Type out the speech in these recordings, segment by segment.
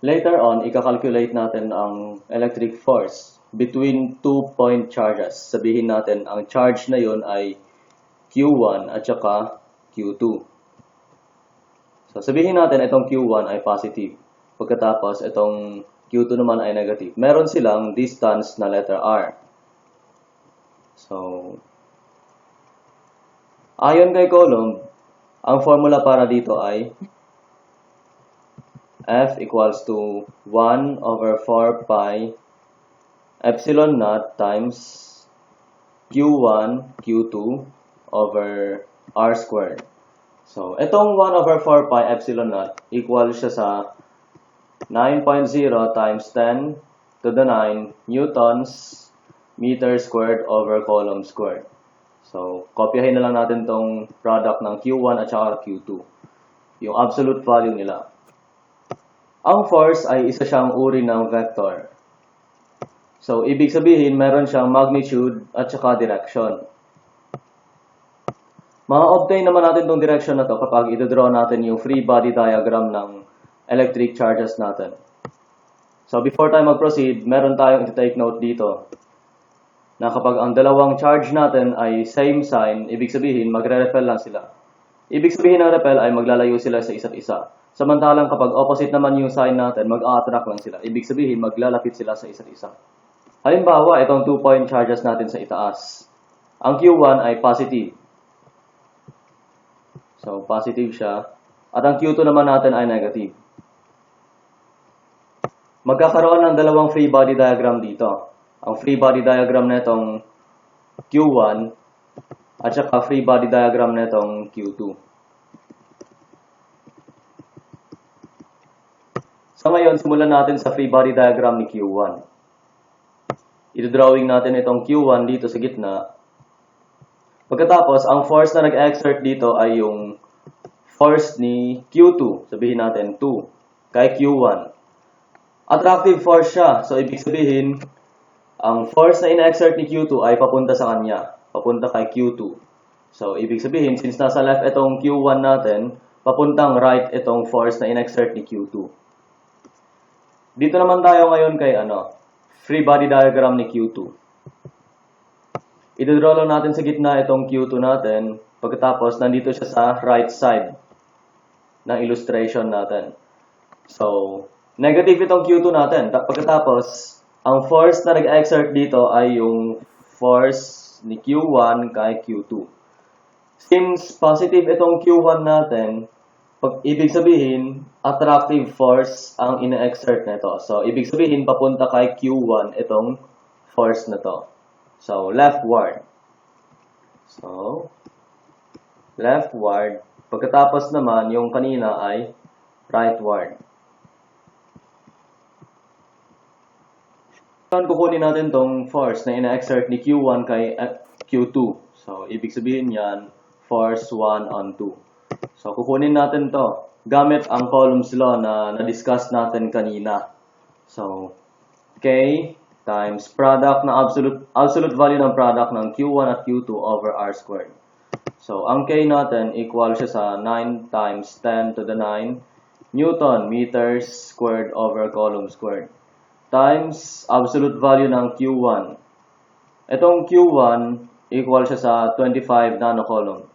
Later on, ika-calculate natin ang electric force between 2-point charges. Sabihin natin, ang charge na yon ay Q1 at saka Q2. So, sabihin natin itong Q1 ay positive. Pagkatapos, itong Q2 naman ay negative. Meron silang distance na letter R. So, ayon kay Coulomb, ang formula para dito ay F equals to 1 over 4 pi epsilon naught times Q1, Q2 over R squared. So, itong 1 over 4 pi epsilon naught equal siya sa 9.0 times 10 to the 9 newtons meter squared over Coulomb squared. So, kopyahin na lang natin tong product ng Q1 at saka Q2. Yung absolute value nila. Ang force ay isa siyang uri ng vector. So, ibig sabihin, meron siyang magnitude at saka direction. Ma-obtain naman natin tong direction na to kapag ito-draw natin yung free body diagram ng electric charges natin. So, before tayo mag-proceed, meron tayong ito-take note dito na kapag ang dalawang charge natin ay same sign, ibig sabihin, magre-repel lang sila. Ibig sabihin ng repel ay maglalayo sila sa isa't isa. Samantalang kapag opposite naman yung sign natin, mag-a-attract lang sila. Ibig sabihin, maglalapit sila sa isa't isa. Halimbawa, itong 2-point charges natin sa itaas. Ang Q1 ay positive. So, positive siya. At ang Q2 naman natin ay negative. Magkakaroon ng dalawang free body diagram dito. Ang free body diagram netong Q1 at saka free body diagram netong Q2. So ngayon, simulan natin sa free body diagram ni Q1. Ito-drawing natin itong Q1 dito sa gitna. Pagkatapos, ang force na nag-exert dito ay yung force ni Q2. Sabihin natin 2 kay Q1. Attractive force siya. So, ibig sabihin, ang force na in-exert ni Q2 ay papunta sa kanya. Papunta kay Q2. So, ibig sabihin, since nasa left itong Q1 natin, papuntang right itong force na in-exert ni Q2. Dito naman tayo ngayon kay free body diagram ni Q2. Ito-draw lang natin sa gitna itong Q2 natin. Pagkatapos, nandito siya sa right side ng illustration natin. So, negative itong Q2 natin. Pagkatapos, ang force na nag-exert dito ay yung force ni Q1 kay Q2. Since positive itong Q1 natin, ibig sabihin, attractive force ang ina-exert nito. So, ibig sabihin, papunta kay Q1 itong force na to. So, leftward. So, leftward. Pagkatapos naman, yung kanina ay rightward. Kukunin natin tong force na ina-exert ni Q1 kay Q2. So, ibig sabihin yan, force 1 on 2. So, kukunin natin to gamit ang Coulomb's law na na-discuss natin kanina. So, K times product na absolute value ng product ng Q1 at Q2 over R squared. So, ang K natin equal siya sa 9 times 10 to the 9 Newton meters squared over Coulomb squared times absolute value ng Q1. Itong Q1 equal siya sa 25 nanocoulomb.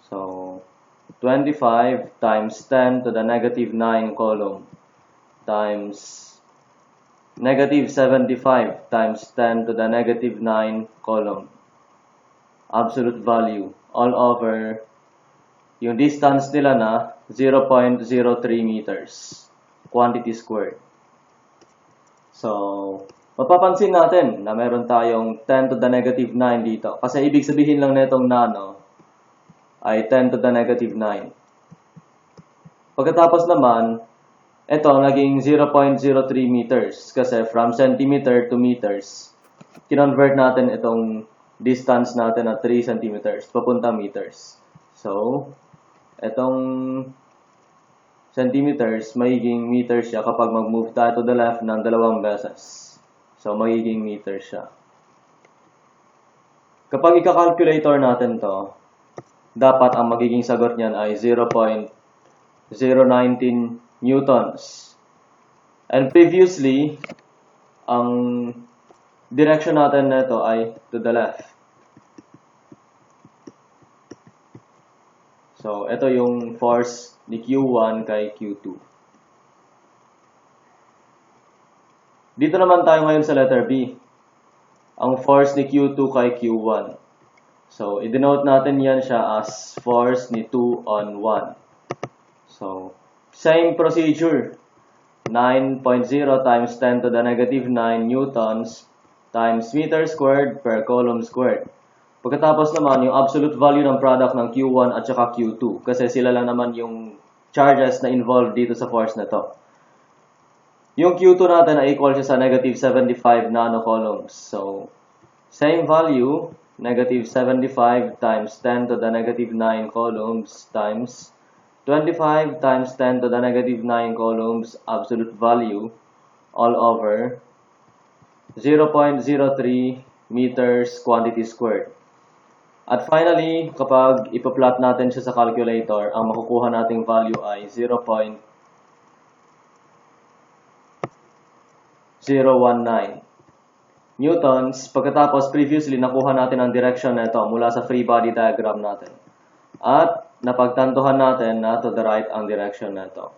So, 25 times 10 to the negative 9 coulomb times negative 75 times 10 to the negative 9 coulomb. Absolute value all over yung distance nila na 0.03 meters. Quantity squared. So, mapapansin natin na meron tayong 10 to the negative 9 dito. Kasi ibig sabihin lang netong nano ay 10 to the negative 9. Pagkatapos naman, ito naging 0.03 meters. Kasi from centimeter to meters, kinonvert natin itong distance natin na 3 centimeters papunta meters. So, itong centimeters, magiging meters siya kapag mag-move tayo to the left ng 2 beses. So, magiging meters siya. Kapag ika-calculator natin to, dapat ang magiging sagot niyan ay 0.019 newtons And previously, ang direction natin nito ay to the left. So, ito yung force ni Q1 kay Q2. Dito naman tayo ngayon sa letter B. Ang force ni Q2 kay Q1. So, i-denote natin yan siya as force ni 2 on 1. So, same procedure. 9.0 times 10 to the negative 9 newtons times meter squared per coulomb squared. Pagkatapos naman, yung absolute value ng product ng Q1 at saka Q2. Kasi sila lang naman yung charges na involved dito sa force na to. Yung Q2 natin ay equal siya sa negative 75 nanocoulombs. So, same value, negative 75 times 10 to the negative 9 coulombs times 25 times 10 to the negative 9 coulombs absolute value all over 0.03 meters quantity squared. At finally, kapag ipa-plot natin siya sa calculator, ang makukuha nating value ay 0.019 newtons. Pagkatapos, previously, nakuha natin ang direction na ito mula sa free body diagram natin. At napagtantuhan natin na to the right ang direction na ito.